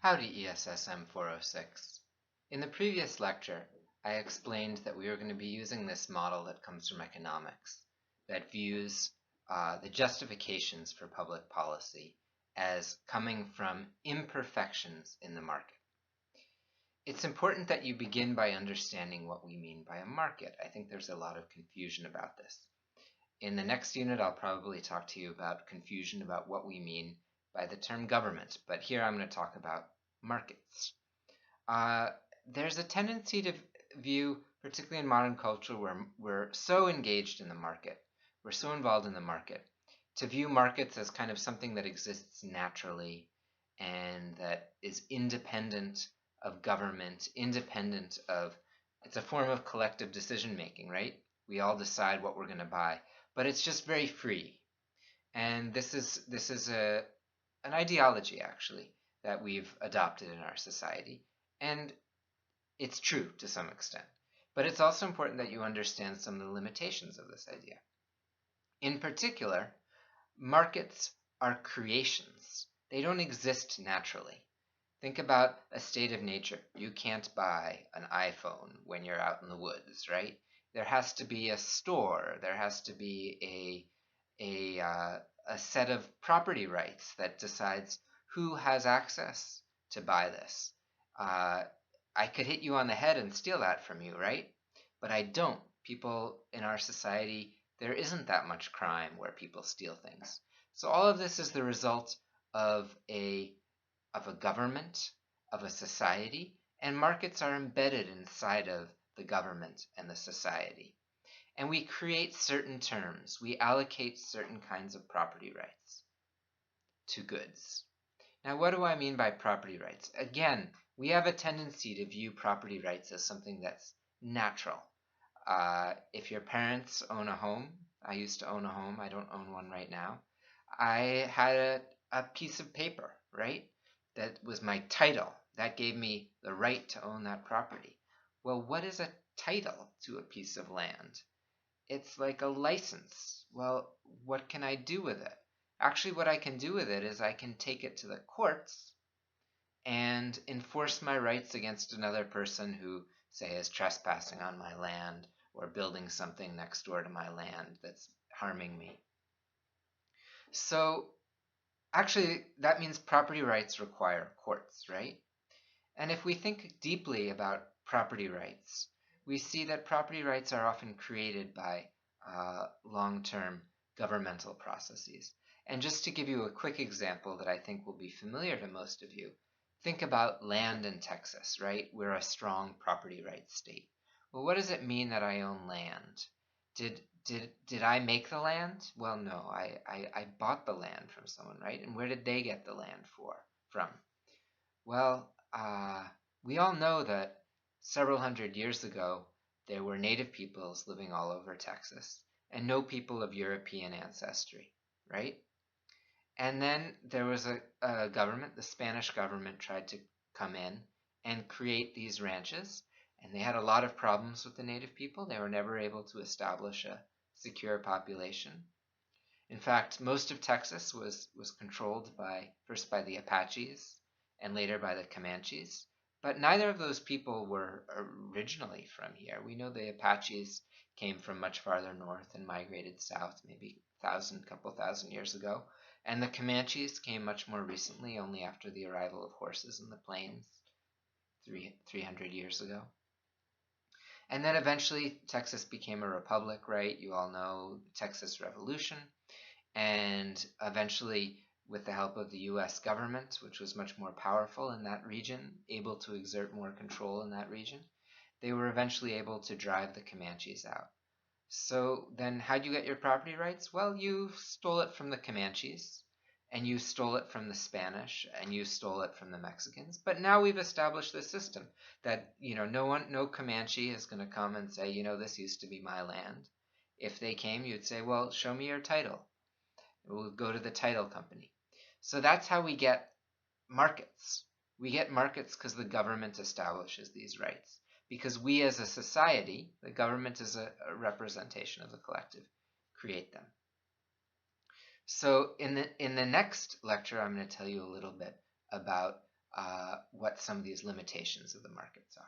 Howdy ESSM 406. In the previous lecture, I explained that we were going to be using this model that comes from economics that views the justifications for public policy as coming from imperfections in the market. It's important that you begin by understanding what we mean by a market. I think there's a lot of confusion about this. In the next unit, I'll probably talk to you about confusion about what we mean by the term government, but here I'm going to talk about markets. There's a tendency to view, particularly in modern culture where we're so engaged in the market, we're so involved in the market, to view markets as kind of something that exists naturally and that is independent of government, independent of, it's a form of collective decision making, right? We all decide what we're going to buy, but it's just very free. And this is an ideology actually that we've adopted in our society. And it's true to some extent. But it's also important that you understand some of the limitations of this idea. In particular, markets are creations. They don't exist naturally. Think about a state of nature. You can't buy an iPhone when you're out in the woods, right? There has to be a store. There has to be a set of property rights that decides who has access to buy this. I could hit you on the head and steal that from you, right? But I don't. People in our society, there isn't that much crime where people steal things. So all of this is the result of a government, of a society, and markets are embedded inside of the government and the society. And we create certain terms. We allocate certain kinds of property rights to goods. Now, what do I mean by property rights? Again, we have a tendency to view property rights as something that's natural. If your parents own a home, I used to own a home, I don't own one right now. I had a piece of paper, right? That was my title. That gave me the right to own that property. Well, what is a title to a piece of land? It's like a license. Well, what can I do with it? Actually, what I can do with it is I can take it to the courts and enforce my rights against another person who, say, is trespassing on my land or building something next door to my land that's harming me. So, actually, that means property rights require courts, right? And if we think deeply about property rights, we see that property rights are often created by long-term governmental processes. And just to give you a quick example that I think will be familiar to most of you, think about land in Texas, right? We're a strong property rights state. Well, what does it mean that I own land? Did I make the land? Well, no, I bought the land from someone, right? And where did they get the land from? Well, we all know that several hundred years ago, there were native peoples living all over Texas, and no people of European ancestry, right? And then there was a government, the Spanish government tried to come in and create these ranches, and they had a lot of problems with the native people. They were never able to establish a secure population. In fact, most of Texas was controlled first by the Apaches and later by the Comanches. But neither of those people were originally from here. We know the Apaches came from much farther north and migrated south, maybe couple thousand years ago. And the Comanches came much more recently, only after the arrival of horses in the plains 300 years ago. And then eventually Texas became a republic, right? You all know the Texas Revolution. And eventually, with the help of the US government, which was much more powerful in that region, able to exert more control in that region, they were eventually able to drive the Comanches out. So then how'd you get your property rights? Well, you stole it from the Comanches, and you stole it from the Spanish, and you stole it from the Mexicans. But now we've established this system that, no Comanche is going to come and say, this used to be my land. If they came, you'd say, well, show me your title. We'll go to the title company. So that's how we get markets. We get markets because the government establishes these rights. Because we as a society, the government is a representation of the collective, create them. So in the next lecture, I'm going to tell you a little bit about what some of these limitations of the markets are.